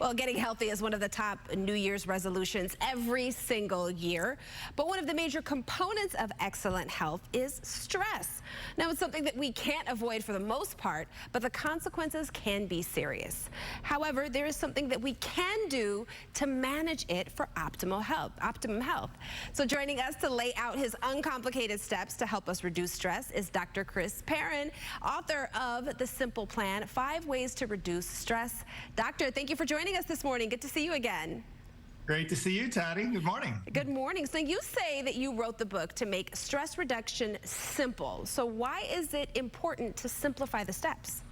Well, getting healthy is one of the top New Year's resolutions every single year. But one of the major components of excellent health is stress. Now, it's something that we can't avoid for the most part, but the consequences can be serious. However, there is something that we can do to manage it for optimum health. So joining us to lay out his uncomplicated steps to help us reduce stress is Dr. Perron, author of The Simple Plan, 5 Ways to Reduce Stress. Doctor, thank you for joining us this morning. Good to see you again. Great to see you, Toddy. Good morning. Good morning. So you say that you wrote the book to make stress reduction simple. So why is it important to simplify the steps?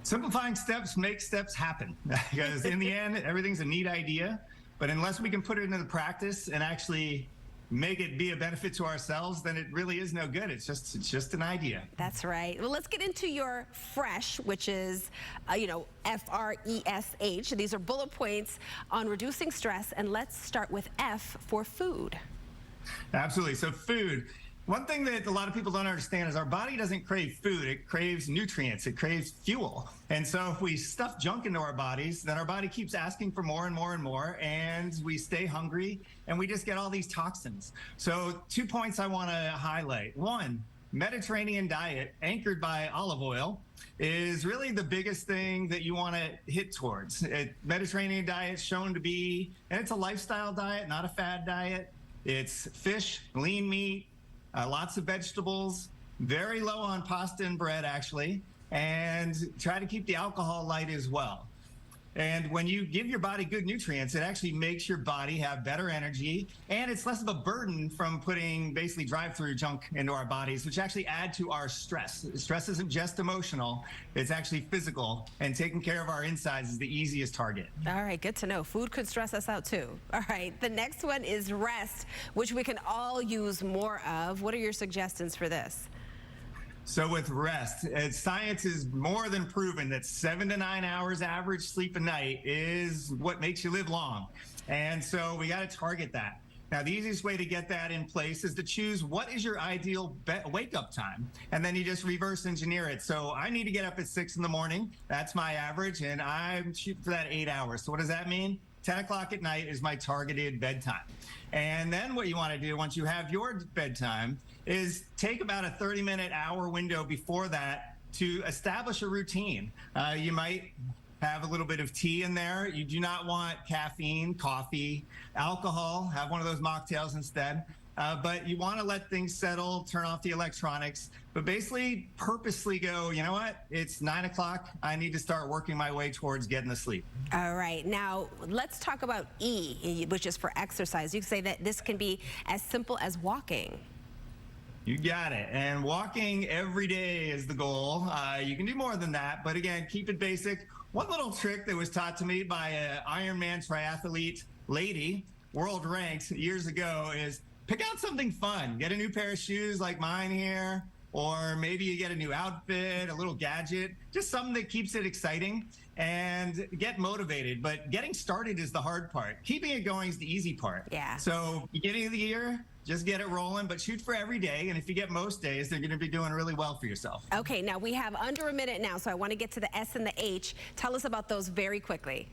Simplifying steps makes steps happen because in the end, everything's a neat idea, but unless we can put it into the practice and actually make it be a benefit to ourselves, then it really is no good. It's just an idea. That's right. Well, let's get into your FRESH, which is, F-R-E-S-H. These are bullet points on reducing stress, and let's start with F for food. Absolutely. So food. One thing that a lot of people don't understand is our body doesn't crave food. It craves nutrients. It craves fuel. And so if we stuff junk into our bodies, then our body keeps asking for more and more and more, and we stay hungry, and we just get all these toxins. So 2 points I want to highlight. One, Mediterranean diet anchored by olive oil is really the biggest thing that you want to hit towards. Mediterranean diet is shown to be, and it's a lifestyle diet, not a fad diet. It's fish, lean meat, lots of vegetables, very low on pasta and bread, actually, and try to keep the alcohol light as well. And when you give your body good nutrients, it actually makes your body have better energy, and it's less of a burden from putting basically drive-through junk into our bodies, which actually add to our stress. Stress isn't just emotional, it's actually physical, and taking care of our insides is the easiest target. All right, good to know. Food could stress us out too. All right, the next one is rest, which we can all use more of. What are your suggestions for this? So with rest, science is more than proven that 7 to 9 hours average sleep a night is what makes you live long. And so we got to target that. Now, the easiest way to get that in place is to choose what is your ideal wake up time. And then you just reverse engineer it. So I need to get up at 6 in the morning. That's my average. And I'm shooting for that 8 hours. So what does that mean? 10 o'clock at night is my targeted bedtime. And then what you want to do once you have your bedtime is take about a 30-minute hour window before that to establish a routine. You might have a little bit of tea in there. You do not want caffeine, coffee, alcohol. Have one of those mocktails instead. But you want to let things settle, turn off the electronics, but basically purposely go, you know what, it's 9 o'clock. I need to start working my way towards getting to sleep. All right. Now, let's talk about E, which is for exercise. You say that this can be as simple as walking. You got it. And walking every day is the goal. You can do more than that, but again, keep it basic. One little trick that was taught to me by an Ironman triathlete lady, world ranked years ago, is pick out something fun. Get a new pair of shoes like mine here, or maybe you get a new outfit, a little gadget, just something that keeps it exciting, and get motivated. But getting started is the hard part. Keeping it going is the easy part. Yeah. So beginning of the year, just get it rolling, but shoot for every day. And if you get most days, they're going to be doing really well for yourself. Okay, now we have under a minute now, so I want to get to the S and the H. Tell us about those very quickly.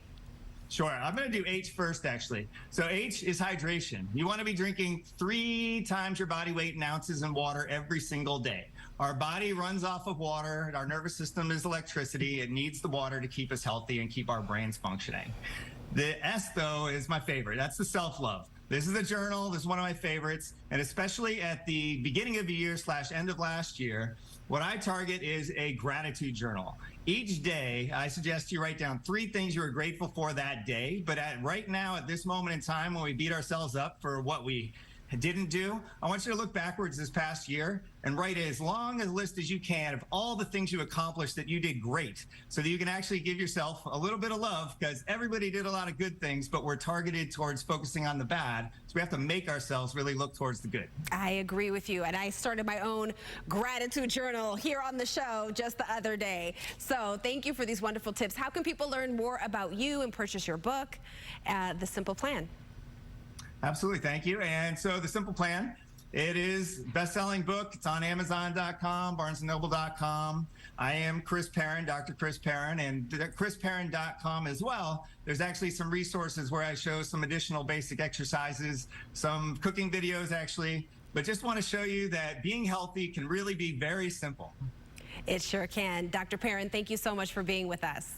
Sure. I'm going to do H first, actually. So H is hydration. You want to be drinking 3 times your body weight in ounces in water every single day. Our body runs off of water. Our nervous system is electricity. It needs the water to keep us healthy and keep our brains functioning. The S, though, is my favorite. That's the self-love. This is a journal. This is one of my favorites. And especially at the beginning of the year / end of last year, what I target is a gratitude journal. Each day, I suggest you write down 3 things you are grateful for that day. But right now, at this moment in time, when we beat ourselves up for what we didn't do, I want you to look backwards this past year and write as long a list as you can of all the things you accomplished that you did great, so that you can actually give yourself a little bit of love, because everybody did a lot of good things, but we're targeted towards focusing on the bad. So we have to make ourselves really look towards the good. I agree with you, and I started my own gratitude journal here on the show just the other day. So thank you for these wonderful tips. How can people learn more about you and purchase your book, The Simple Plan? Absolutely. Thank you. And so The Simple Plan It is best-selling book. It's on Amazon.com, BarnesandNoble.com. I am Chris Perron, Dr. Chris Perron, and at ChrisPerron.com as well. There's actually some resources where I show some additional basic exercises, some cooking videos actually, but just want to show you that being healthy can really be very simple. It sure can. Dr. Perron, thank you so much for being with us.